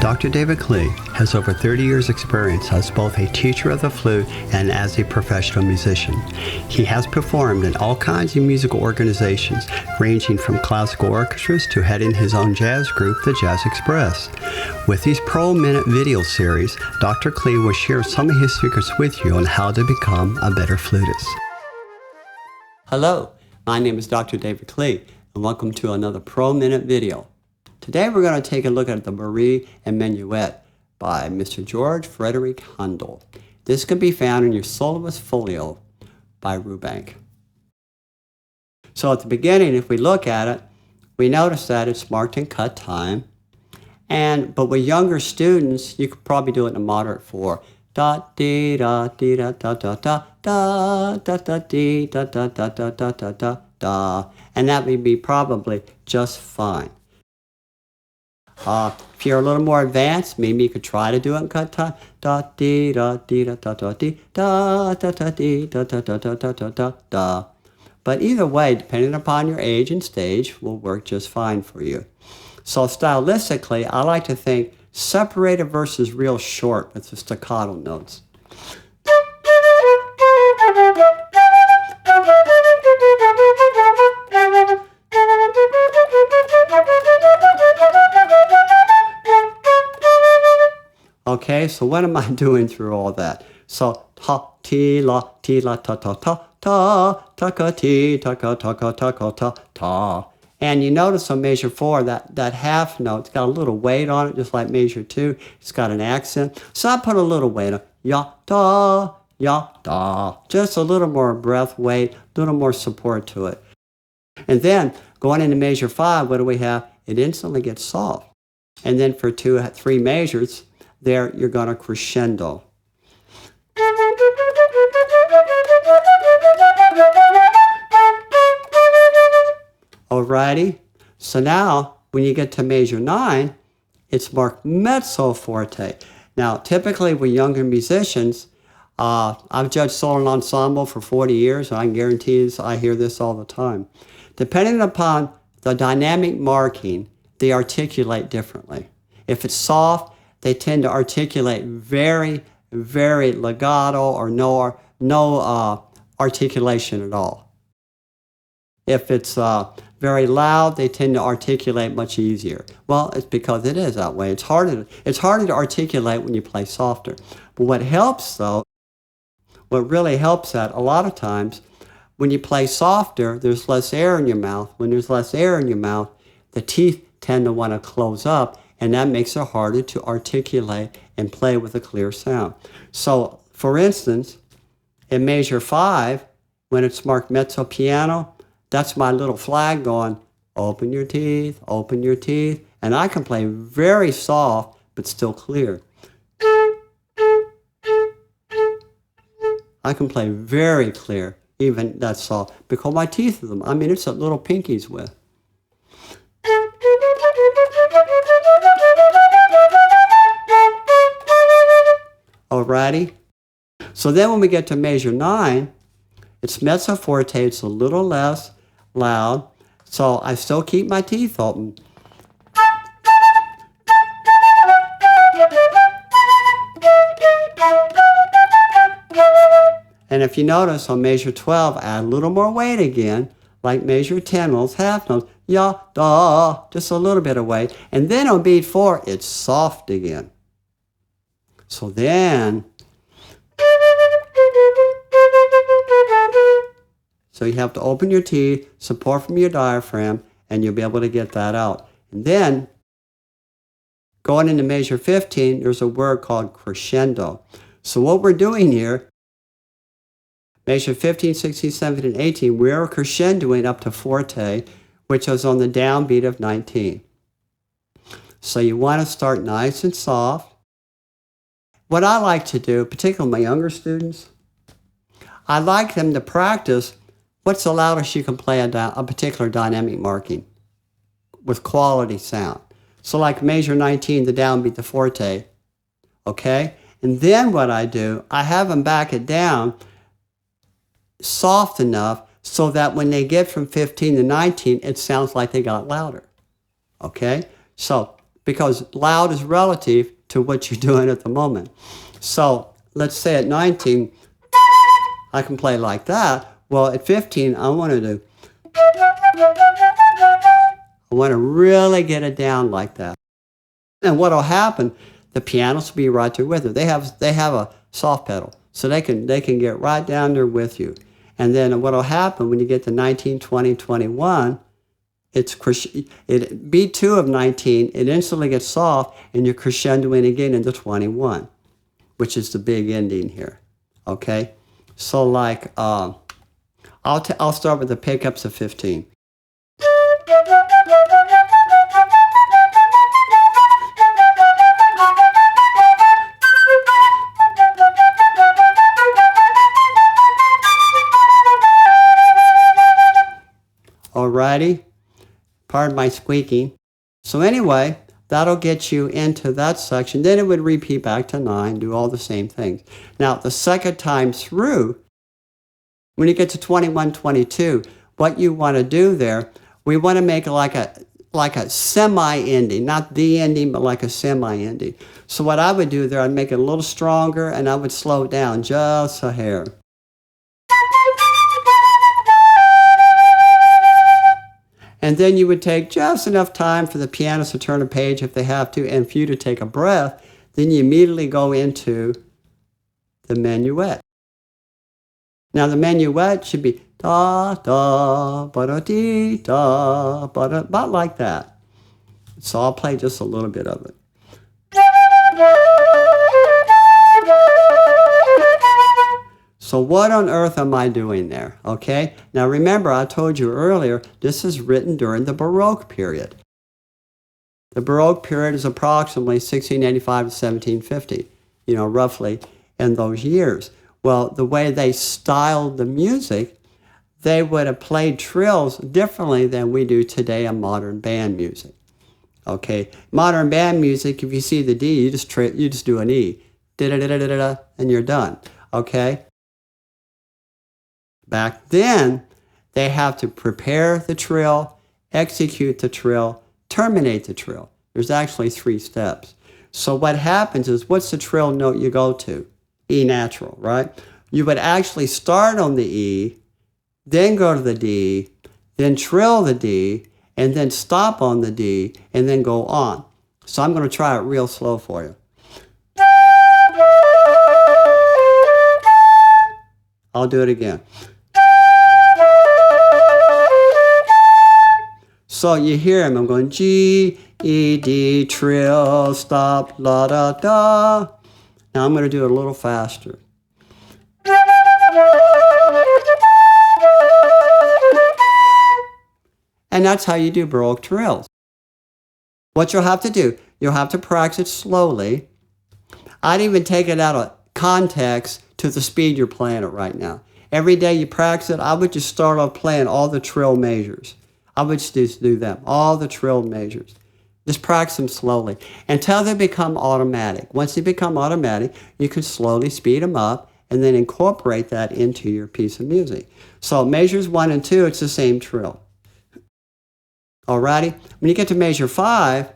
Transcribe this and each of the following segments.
Dr. David Klee has over 30 years' experience as both a teacher of the flute and as a professional musician. He has performed in all kinds of musical organizations, ranging from classical orchestras to heading his own jazz group, the Jazz Express. With these Pro Minute video series, Dr. Klee will share some of his secrets with you on how to become a better flutist. Hello, my name is Dr. David Klee, and welcome to another Pro Minute video. Today we're going to take a look at the Bourrée and Menuet by Mr. George Frederick Handel. This can be found in your Soloist Folio by Rubank. So at the beginning, if we look at it, we notice that it's marked in cut time. But with younger students, you could probably do it in a moderate 4. Da dee da dee da da da da da da da dee da da da da da da da da, and that would be probably just fine. If you're a little more advanced, maybe you could try to do it in cut time. Da dee da dee da da da dee da da da dee da da da da da da da da. But either way, depending upon your age and stage, will work just fine for you. So stylistically, I like to think separated versus real short with the staccato notes. Okay, so what am I doing through all that? So ta ti la ta ta ta ta ta ka ti ta ka ta ka ta ka ta ta. And you notice on measure 4 that half note's got a little weight on it, just like measure 2. It's got an accent. So I put a little weight on ya da, just a little more breath weight, a little more support to it. And then going into measure 5, what do we have? It instantly gets soft. And then for 3 measures, there you're going to crescendo. Alrighty, so now when you get to measure 9, it's marked mezzo forte. Now typically with younger musicians, I've judged solo and ensemble for 40 years, and I can guarantee you I hear this all the time. Depending upon the dynamic marking, they articulate differently. If it's soft, they tend to articulate very, very legato or no articulation at all. If it's very loud, they tend to articulate much easier. Well, it's because it is that way. It's harder to articulate when you play softer. But what helps though, what really helps that a lot of times, when you play softer, there's less air in your mouth. When there's less air in your mouth, the teeth tend to want to close up, and that makes it harder to articulate and play with a clear sound. So, for instance, in measure 5, when it's marked mezzo piano, that's my little flag going, open your teeth, and I can play very soft, but still clear. I can play very clear, even that soft, because my teeth are them. I mean, it's a little pinkies with. Alrighty, so then when we get to measure 9, it's mezzo forte, it's a little less loud, so I still keep my teeth open. And if you notice on measure 12, add a little more weight again, like measure 10, those half notes, ya, da, just a little bit of weight. And then on beat 4, it's soft again. So then, so you have to open your teeth, support from your diaphragm, and you'll be able to get that out. And then, going into measure 15, there's a word called crescendo. So what we're doing here, measure 15, 16, 17, and 18, we're crescendoing up to forte, which is on the downbeat of 19. So you want to start nice and soft. What I like to do, particularly my younger students, I like them to practice what's the loudest you can play a particular dynamic marking with quality sound. So like measure 19, the downbeat, the forte, okay? And then what I do, I have them back it down soft enough so that when they get from 15 to 19, it sounds like they got louder, okay? So because loud is relative to what you're doing at the moment. So let's say at 19, I can play like that. Well, at 15, I want to really get it down like that. And what will happen, the pianos will be right there with it. They have a soft pedal, so they can get right down there with you. And then what will happen when you get to 19, 20, 21, B2 of 19, it instantly gets soft, and you're crescendoing again into 21, which is the big ending here. Okay, so like I'll start with the pickups of 15. Alrighty, pardon my squeaking. So anyway, that'll get you into that section. Then it would repeat back to 9, do all the same things. Now, the second time through, when you get to 21, 22, what you want to do there, we want to make it like a semi-ending, not the ending, but like a semi-ending. So what I would do there, I'd make it a little stronger, and I would slow it down just a hair. And then you would take just enough time for the pianist to turn a page if they have to, and for you to take a breath. Then you immediately go into the minuet. Now the minuet should be da da ba da dee da ba da, about like that. So I'll play just a little bit of it. So what on earth am I doing there? Okay. Now remember, I told you earlier, this is written during the Baroque period. The Baroque period is approximately 1685 to 1750, roughly in those years. Well, the way they styled the music, they would have played trills differently than we do today in modern band music. Okay, modern band music, if you see the D, you just do an E, da-da-da-da-da-da, and you're done. Okay. Back then, they have to prepare the trill, execute the trill, terminate the trill. There's actually 3 steps. So what happens is, what's the trill note you go to? E natural, right? You would actually start on the E, then go to the D, then trill the D, and then stop on the D, and then go on. So I'm going to try it real slow for you. I'll do it again. So you hear him, I'm going G, E, D, trill, stop, la, da, da. Now I'm going to do it a little faster. And that's how you do Baroque trills. What you'll have to do, you'll have to practice it slowly. I'd even take it out of context to the speed you're playing it right now. Every day you practice it, I would just start off playing all the trill measures. I would just do them, all the trill measures. Just practice them slowly until they become automatic. Once they become automatic, you can slowly speed them up and then incorporate that into your piece of music. So measures 1 and 2, it's the same trill. Alrighty? When you get to measure 5,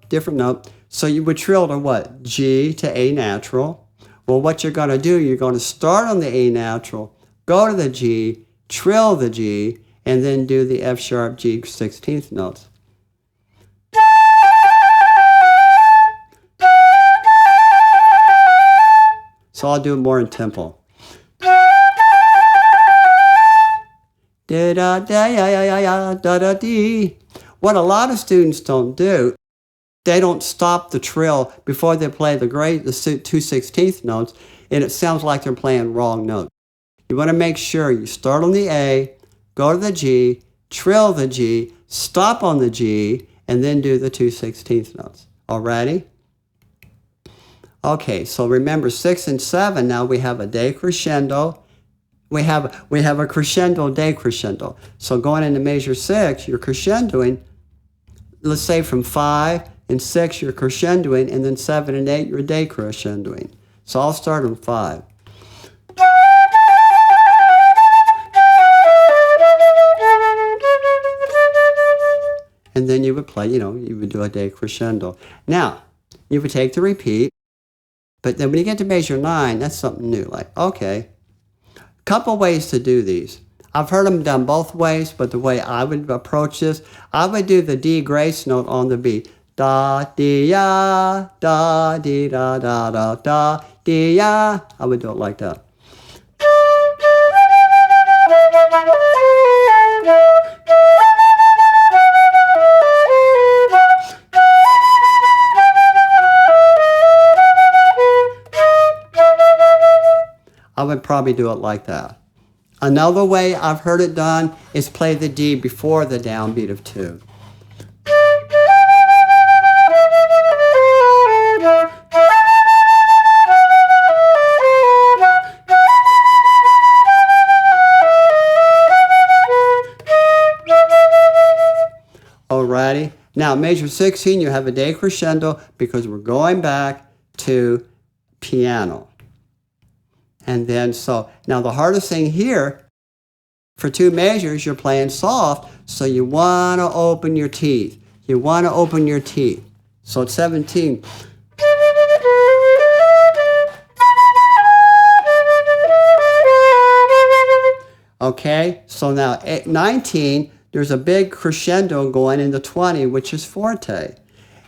different note. So you would trill to what? G to A natural. Well, what you're going to do, you're going to start on the A natural, go to the G, trill the G, and then do the F sharp G 16th notes. So I'll do it more in tempo. Da da da ya ya ya da da dee. What a lot of students don't do, they don't stop the trill before they play the 2 16th notes, and it sounds like they're playing wrong notes. You want to make sure you start on the A, go to the G, trill the G, stop on the G, and then do the 2 16th notes. Alrighty? Okay, so remember 6 and 7, now we have a decrescendo. We have a crescendo, decrescendo. So going into measure 6, you're crescendoing, let's say from 5 and 6 you're crescendoing, and then 7 and 8 you're decrescendoing. So I'll start on 5. and then you would play, you would do a decrescendo. Now, you would take the repeat, but then when you get to measure 9, that's something new. Like, okay, couple ways to do these. I've heard them done both ways, but the way I would approach this, I would do the D grace note on the B. Da, dee, ya, da, dee, da, da, da, da, dee, ya. I would do it like that. I would probably do it like that. Another way I've heard it done is play the D before the downbeat of 2. Alrighty. Now, measure 16, you have a decrescendo because we're going back to piano. And then now the hardest thing here, for 2 measures, you're playing soft, so you want to open your teeth. You want to open your teeth. So it's 17. Okay, so now 19, there's a big crescendo going into 20, which is forte.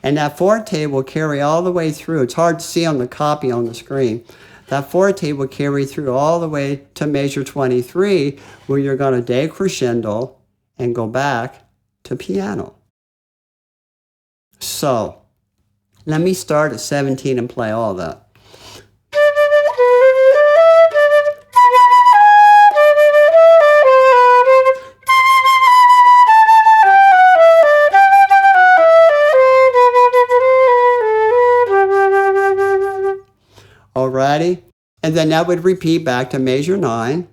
And that forte will carry all the way through. It's hard to see on the copy on the screen. That forte will carry through all the way to measure 23, where you're going to decrescendo and go back to piano. So, let me start at 17 and play all that. Alrighty, and then that would repeat back to measure 9,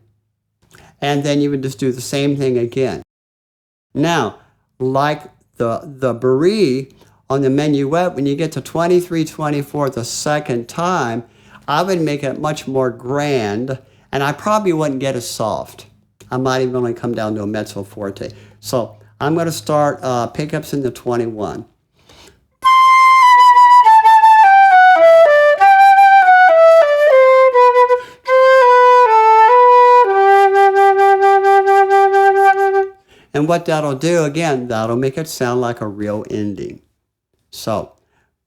and then you would just do the same thing again. Now, like the BOURREE on the Menuet, when you get to 23, 24 the second time, I would make it much more grand, and I probably wouldn't get as soft. I might even only come down to a mezzo forte. So I'm going to start pickups in the 21. And what that'll do, again, that'll make it sound like a real ending. So,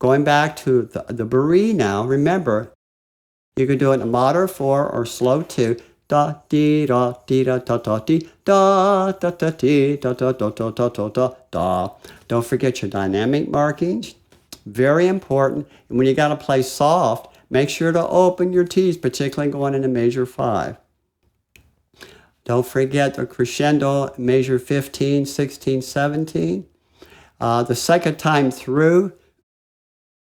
going back to the BOURREE now, remember, you could do it in a moderate 4 or slow 2. Da, dee, da, dee, da, da, da, dee, da, da, da, dee, da, da, da, da, da, da, da, da. Don't forget your dynamic markings. Very important. And when you got to play soft, make sure to open your T's, particularly going into measure 5. Don't forget the crescendo, measure 15, 16, 17. The second time through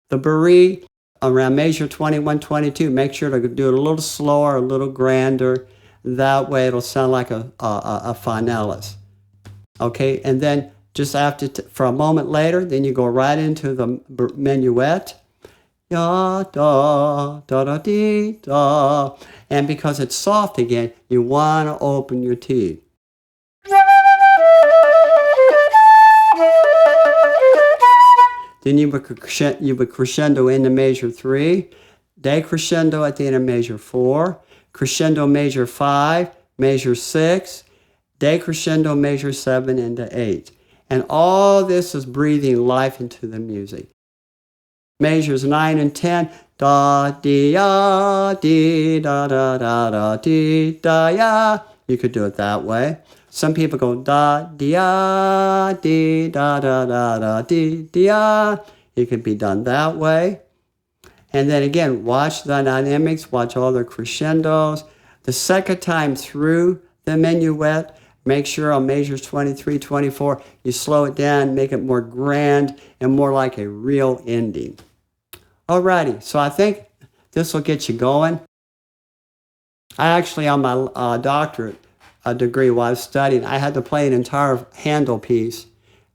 the BOURREE, around measure 21, 22, make sure to do it a little slower, a little grander. That way it'll sound like a finalis. Okay, and then just after, for a moment later, then you go right into the Menuet. Ya, da, da, da, dee, da. And because it's soft again, you want to open your teeth. Then you would crescendo into measure 3, decrescendo at the end of measure 4, crescendo measure 5, measure 6, decrescendo measure 7 into 8. And all this is breathing life into the music. Measures 9 and 10, da, dee, ya, dee, da, da, da, da, dee, da, ya. You could do it that way. Some people go da, dee, ya, dee, da, da, da, da, dee, dee, ya. It could be done that way. And then again, watch the dynamics, watch all the crescendos. The second time through the Menuet, make sure on measures 23, 24, you slow it down, make it more grand and more like a real ending. Alrighty, so I think this will get you going. I actually, on my doctorate degree while I was studying, I had to play an entire Handel piece,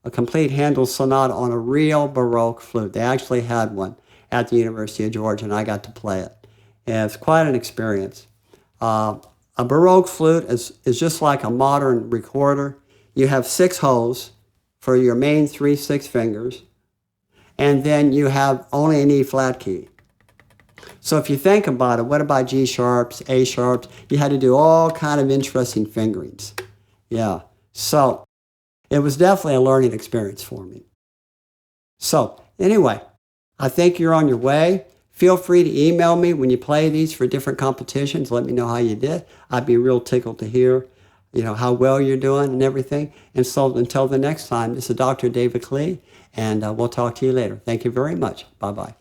a complete Handel sonata on a real Baroque flute. They actually had one at the University of Georgia, and I got to play it. And it's quite an experience. A Baroque flute is just like a modern recorder. You have 6 holes for your main 3/6 fingers, and then you have only an E flat key. So if you think about it, what about G sharps, A sharps? You had to do all kind of interesting fingerings. Yeah, so it was definitely a learning experience for me. So anyway, I think you're on your way. Feel free to email me when you play these for different competitions. Let me know how you did. I'd be real tickled to hear, how well you're doing and everything. And so until the next time, this is Dr. David Klee, and we'll talk to you later. Thank you very much. Bye-bye.